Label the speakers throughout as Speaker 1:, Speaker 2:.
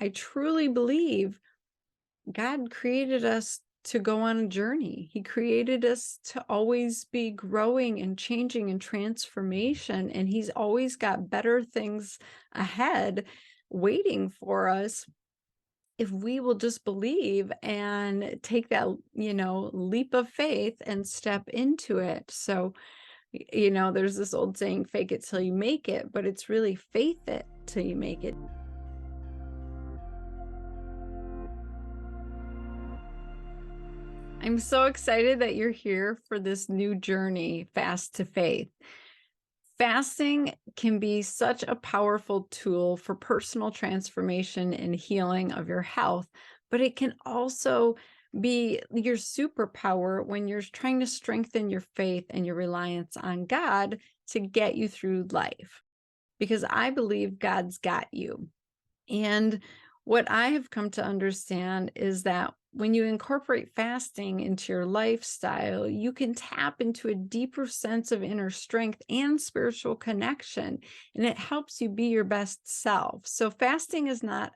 Speaker 1: I truly believe God created us to go on a journey. He created us to always be growing and changing and transformation. And He's always got better things ahead waiting for us if we will just believe and take that, leap of faith and step into it. So, there's this old saying, fake it till you make it, but it's really faith it till you make it. I'm so excited that you're here for this new journey, Fast to Faith. Fasting can be such a powerful tool for personal transformation and healing of your health, but it can also be your superpower when you're trying to strengthen your faith and your reliance on God to get you through life. Because I believe God's got you. And what I have come to understand is that when you incorporate fasting into your lifestyle, you can tap into a deeper sense of inner strength and spiritual connection, and it helps you be your best self. So, fasting is not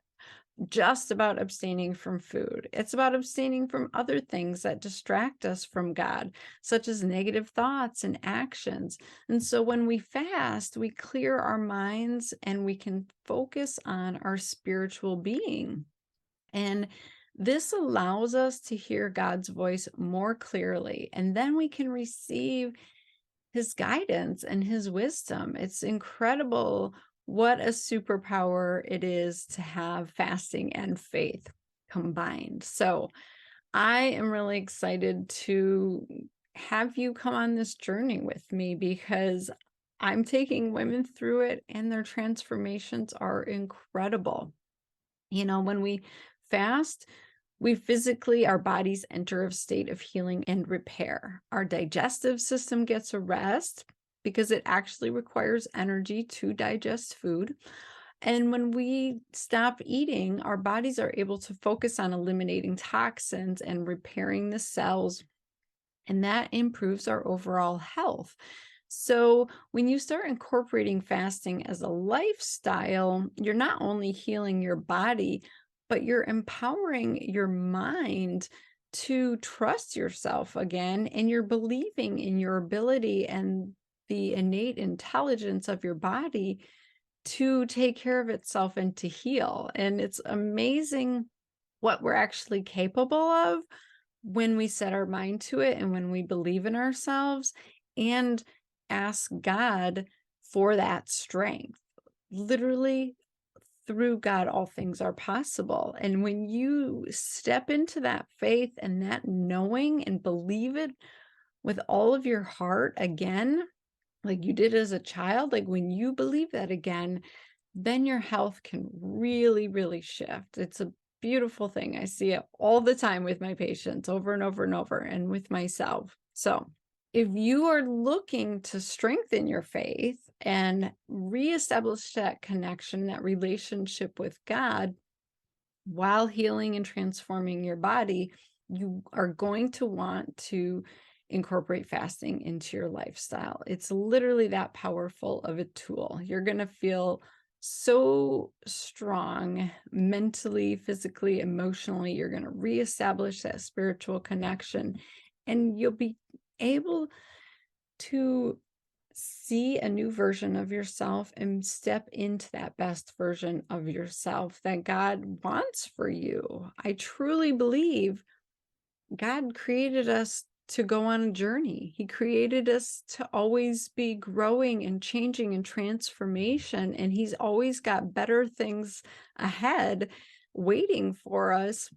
Speaker 1: just about abstaining from food. It's about abstaining from other things that distract us from God, such as negative thoughts and actions. And so when we fast, we clear our minds and we can focus on our spiritual being. And this allows us to hear God's voice more clearly, and then we can receive His guidance and His wisdom. It's incredible what a superpower it is to have fasting and faith combined. So I am really excited to have you come on this journey with me because I'm taking women through it and their transformations are incredible. When we fast, we physically, our bodies enter a state of healing and repair. Our digestive system gets a rest because it actually requires energy to digest food. And when we stop eating, our bodies are able to focus on eliminating toxins and repairing the cells, and that improves our overall health. So, when you start incorporating fasting as a lifestyle, you're not only healing your body, but you're empowering your mind to trust yourself again, and you're believing in your ability and the innate intelligence of your body to take care of itself and to heal. And it's amazing what we're actually capable of when we set our mind to it and when we believe in ourselves and ask God for that strength. Literally, through God, all things are possible. And when you step into that faith and that knowing and believe it with all of your heart again, like you did as a child, like when you believe that again, then your health can really, really shift. It's a beautiful thing. I see it all the time with my patients over and over and over, and with myself. So, if you are looking to strengthen your faith and reestablish that connection, that relationship with God while healing and transforming your body, you are going to want to incorporate fasting into your lifestyle. It's literally that powerful of a tool. You're going to feel so strong mentally, physically, emotionally. You're going to reestablish that spiritual connection, and you'll be able to see a new version of yourself and step into that best version of yourself that God wants for you. I truly believe God created us to go on a journey. He created us to always be growing and changing and transformation, and He's always got better things ahead waiting for us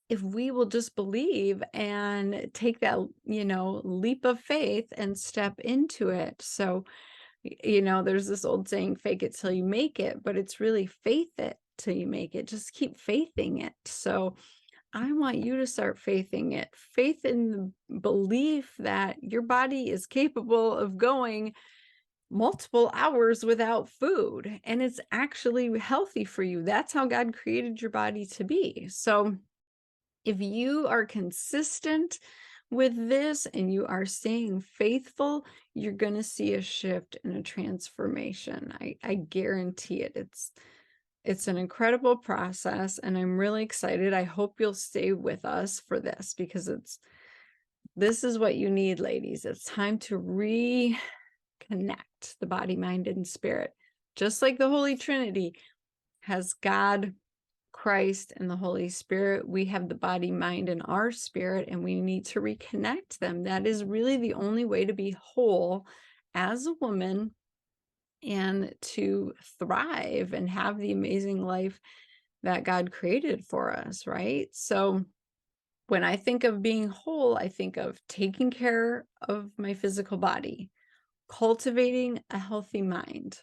Speaker 1: if we will just believe and take that, leap of faith and step into it. So, there's this old saying, fake it till you make it, but it's really faith it till you make it. Just keep faithing it. So, I want you to start faithing it. Faith in the belief that your body is capable of going multiple hours without food, and it's actually healthy for you. That's how God created your body to be. So, if you are consistent with this and you are staying faithful, you're going to see a shift and a transformation. I guarantee it. It's an incredible process, and I'm really excited. I hope you'll stay with us for this because this is what you need, ladies. It's time to reconnect the body, mind, and spirit. Just like the Holy Trinity has God, Christ, and the Holy Spirit, we have the body, mind, and our spirit, and we need to reconnect them. That is really the only way to be whole as a woman and to thrive and have the amazing life that God created for us, right? So when I think of being whole, I think of taking care of my physical body, cultivating a healthy mind,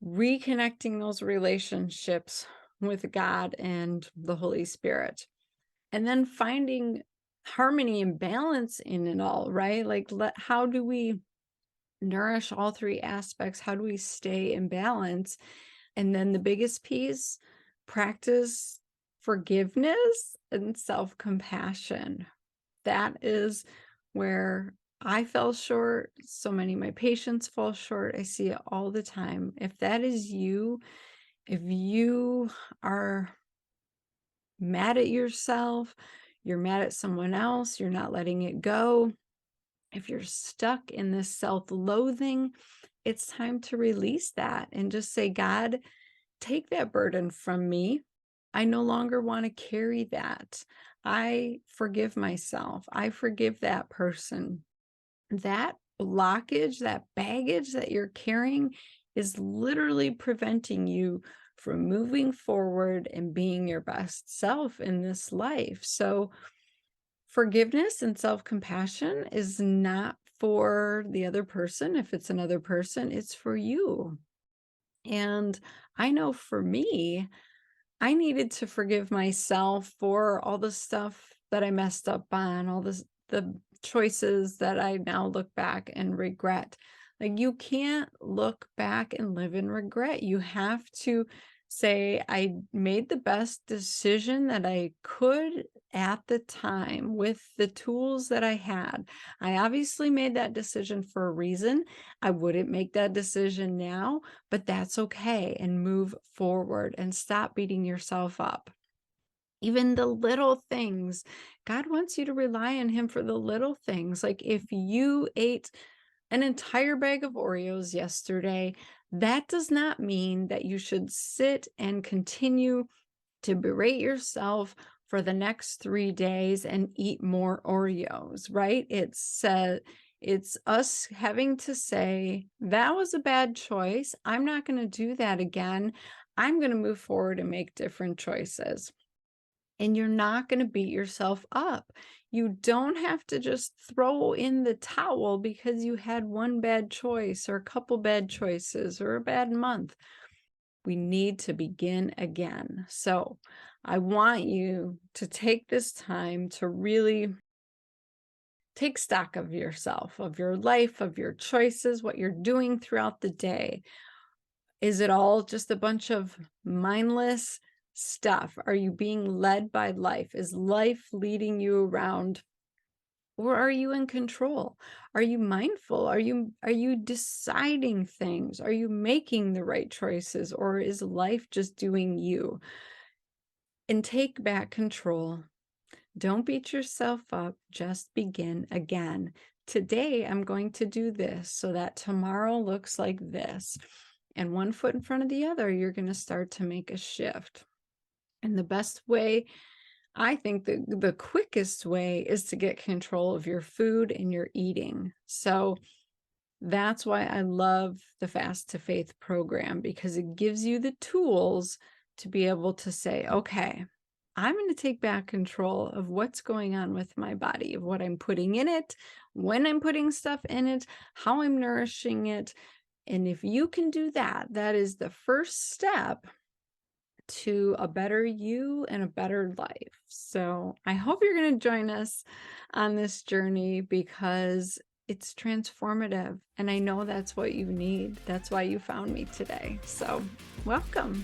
Speaker 1: reconnecting those relationships with God and the Holy Spirit, and then finding harmony and balance in it all, right? Like, how do we nourish all three aspects? How do we stay in balance? And then the biggest piece, practice forgiveness and self-compassion. That is where I fell short. So many of my patients fall short. I see it all the time. If that is you, if you are mad at yourself, you're mad at someone else, you're not letting it go, if you're stuck in this self-loathing, it's time to release that and just say, God, take that burden from me. I no longer want to carry that. I forgive myself. I forgive that person. That blockage, that baggage that you're carrying is literally preventing you from moving forward and being your best self in this life. So forgiveness and self-compassion is not for the other person. If it's another person, it's for you. And I know for me, I needed to forgive myself for all the stuff that I messed up on, all the choices that I now look back and regret. Like, you can't look back and live in regret. You have to say, I made the best decision that I could at the time with the tools that I had. I obviously made that decision for a reason. I wouldn't make that decision now, but that's okay, and move forward and stop beating yourself up. Even the little things, God wants you to rely on him for the little things. Like, if you ate an entire bag of Oreos yesterday, that does not mean that you should sit and continue to berate yourself for the next 3 days and eat more Oreos, right? It's us having to say, that was a bad choice. I'm not going to do that again. I'm going to move forward and make different choices. And you're not going to beat yourself up. You don't have to just throw in the towel because you had one bad choice or a couple bad choices or a bad month. We need to begin again. So I want you to take this time to really take stock of yourself, of your life, of your choices, what you're doing throughout the day. Is it all just a bunch of mindless stuff? Are you being led by life? Is life leading you around? Or are you in control? Are you mindful? Are you deciding things? Are you making the right choices? Or is life just doing you? And take back control. Don't beat yourself up. Just begin again. Today, I'm going to do this so that tomorrow looks like this. And one foot in front of the other, you're going to start to make a shift. And the best way, I think the quickest way, is to get control of your food and your eating. So that's why I love the Fast to Faith program, because it gives you the tools to be able to say, okay, I'm going to take back control of what's going on with my body, of what I'm putting in it, when I'm putting stuff in it, how I'm nourishing it. And if you can do that, that is the first step to a better you and a better life. So I hope you're going to join us on this journey, because it's transformative. And I know that's what you need. That's why you found me today. So welcome.